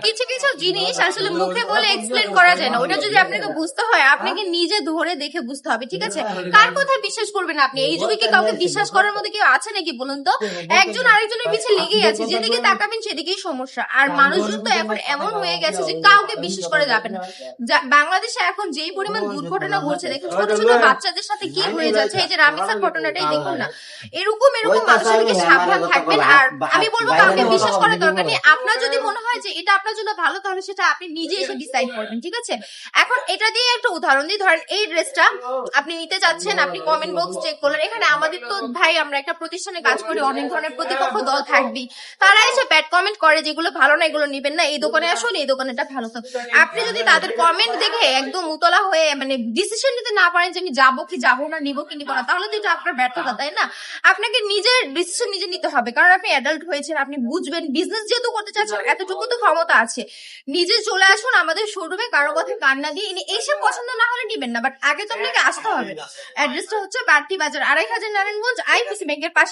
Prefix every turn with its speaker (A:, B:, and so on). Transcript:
A: কিছু কিছু জিনিস আসলে মুখে বলে এক্সপ্লেন করা যায় না, ওটা যদি আপনাকে বুঝতে হয় আপনাকে নিজে ধরে দেখে বুঝতে হবে, ঠিক আছে? কার কথা বিশ্বাস করবেন আপনি? এই যুগে কি কাউকে বিশ্বাস করার মধ্যে কেউ আছে নাকি বলুন তো? একজন আরেকজনের পিছে লেগেই আছে, যেদিকে তাকাবেন সেদিকেই সমস্যা। আর মানুষজন তো এখন এমন হয়ে গেছে যে কাউকে বিশ্বাস করা যাবে না। বাংলাদেশে এখন যেই পরিমাণ দুর্ঘটনা ঘটছে দেখুন, ছোট ছোট বাচ্চাদের সাথে কি হয়ে যাচ্ছে, এই যে রামিসার ঘটনাটাই দেখুন না। এরকম এরকম মানুষের থেকে সাবধান থাকবেন। আর আমি বলবো কাউকে বিশ্বাস করার দরকার নেই। আপনার যদি মনে হয় যে এটা আপনার জন্য ভালো, তাহলে সেটা আপনি নিজে এসে ডিসাইড করবেন, ঠিক আছে? এখন এটা দিয়ে একটা উদাহরণ দিই, ধরেন এই ড্রেসটা আপনি নিতে যাচ্ছেন, আপনি কমেন্ট বক্স চেক করলেন, এখানে আমাদের তো ভাই আমরা একটা প্রতিষ্ঠানে কাজ করি, অনেক ধরনের প্রতিপক্ষ দল থাকবেই, তারা এসে ব্যাড কমেন্ট করে যেগুলো ভালো না এগুলো নিবেন না, এই দোকানে আসুন এই দোকানেটা ভালো। তো আপনি যদি তাদের কমেন্ট দেখে একদম উতলা হয়ে মানে ডিসিশন নিতে না পারেন যে আমি যাবো কি যাবো না, নিবো কি নিবো না, তাহলে তো এটা আপনার ব্যর্থতা, তাই না? আপনাকে নিজের ডিসিশন নিজে নিতে হবে, কারণ আপনি অ্যাডাল্ট হয়েছেন, আপনি বুঝবেন, বিজনেস যেহেতু করতে চাচ্ছেন এতটুকু তো ক্ষমতা আছে। নিজে চলে আসুন আমাদের শোরুমে, কারো কথা কান না দিয়ে এসে পছন্দ না হলে নিবেন না, বাট আগে তো আপনাকে আসতে হবে। অ্যাড্রেসটা হচ্ছে বাড়তি বাজার 2500 নারায়ণগঞ্জ, আইপিসি ব্যাংকের পাশে।